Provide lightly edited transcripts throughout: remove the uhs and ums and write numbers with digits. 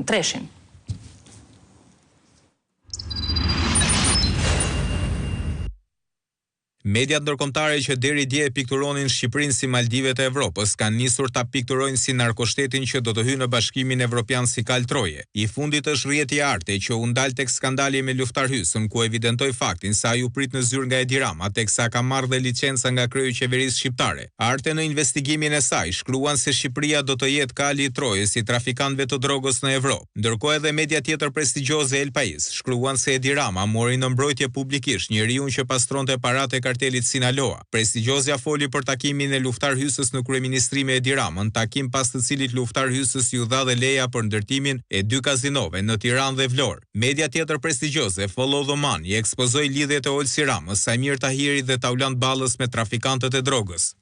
Treshin. Mediat ndërkombëtare që deri dje pikturonin Shqipërinë si Maldivet e Evropës kanë nisur ta pikturojnë si narkoshtetin që do të hyjë në Bashkimin Evropian si kal troje. I fundit është rrjeti Arte që u ndal tek skandali me luftarhysën ku evidentoi faktin se ai u prit në zyrë nga Edi Rama teksa ka marrë dhe licenca nga kryeju i qeverisë shqiptare. Arte në investigimin e saj shkruan se Shqipëria do të jetë kali i trojës si trafikantëve të drogës në Evropë. Ndërkohë edhe media tjetër prestigjioze El Pais shkruan se Edi Rama mori në mbrojtje publikisht njeriu që pastronte paratë kartelit Sinaloa. Prestigjozja foli për takimin e luftarhysës në kryeministri me Edi Ramën, takim pas të cilit luftarhysës ju dha dhe leja për ndërtimin e 2 kazinove në Tiranë dhe Vlorë. Media tjetër prestigjioze, Follow the Money, ekspozoi lidhjet e Olsi Ramës, Samir Tahirit dhe Taulant Ballës me trafikantët e drogës.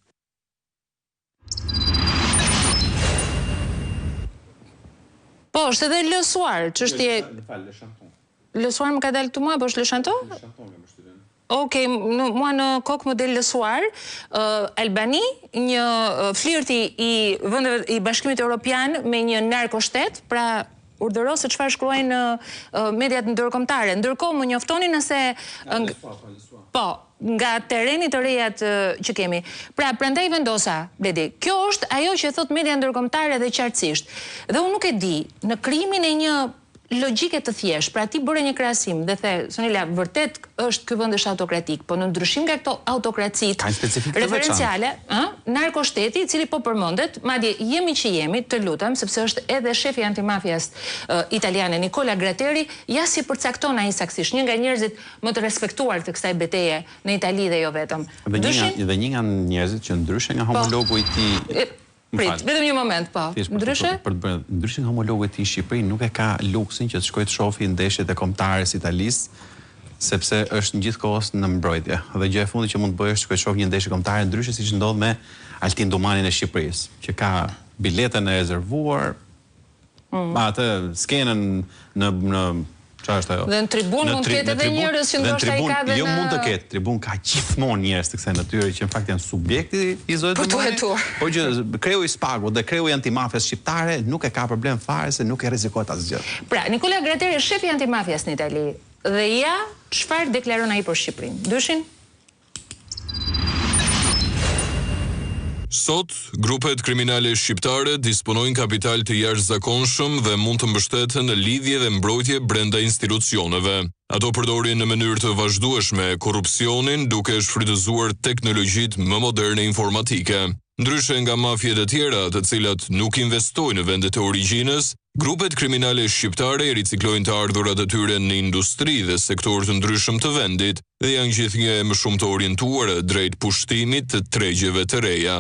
Po, është edhe lësuar, çështje. Lësuar më ka dalë këtu mua, po është lëshanto? Okej, mua në kokë më del lësuar, Albani, një flirti i Bashkimit Evropian me një narkoshtet, pra urdhëro se çfarë shkruajnë mediat ndërkombëtare. Ndërkohë më njoftoni nëse po, nga terreni të rejat që kemi. Pra, prandaj vendosa, Bledi, kjo është ajo që thot media ndërkombëtare dhe qartësisht. Dhe unë nuk e di, në krijimin e një logjike të thjesht, pra ti bëre një krahasim dhe the, Sonila, vërtet është ky vend është autokratik, po në ndryshim nga këto autokracit referenciale, narkoshteti, i cili po përmendet, madje jemi që jemi, të lutem, sepse është edhe shefi antimafias italiane Nicola Gratteri, ja si përcakton ai saktësisht, një nga njerëzit më të respektuar të kësaj betejë në Itali dhe jo vetëm. Dhe një nga njerëzit që ndryshe nga homologu i tij. Prit, vetëm një moment, po. Ndryshe? Ndryshe nga homologu e tij në Shqipëri nuk e ka luksin që të shkojë të shohë ndeshjet e kombëtares italisë, sepse është gjithkohës në mbrojtje. Dhe gjë e fundit që mund të bëjë është të shkojë të shohë një ndeshje kombëtare ndryshe siç ndodh me Altin Domanin e Shqipërisë, që ka biletën e rezervuar, atë skenën në çfarë është ajo? Dhe në tribunë mund të ketë edhe njerëz që ndoshta i ka dhe jo mund të ketë, tribunë ka gjithmonë njerëz të kësaj natyre që në fakt janë subjekti i zotit të mëdhenj. Po që kreu i Spagu dhe kreu i antimafias shqiptare nuk e ka problem fare se nuk e rrezikohet asgjë. Pra, Nicola Gratteri është shefi i antimafias në Itali dhe ja çfarë deklaron ai për Shqipërinë? Dyshin? Sot, grupet kriminale shqiptare disponojnë kapital të jashtëzakonshëm dhe mund të mbështeten në lidhje dhe mbrojtje brenda institucioneve. Ato përdorin në mënyrë të vazhdueshme korrupsionin duke shfrytëzuar teknologjitë më moderne informatike. Ndryshe nga mafjet e tjera, të cilat nuk investojnë në vendet e origjinës, grupet kriminale shqiptare riciklojnë të ardhurat e tyre në industri dhe sektor të ndryshëm të vendit dhe janë gjithnjë më shumë të orientuara drejt pushtimit të tregjeve të reja.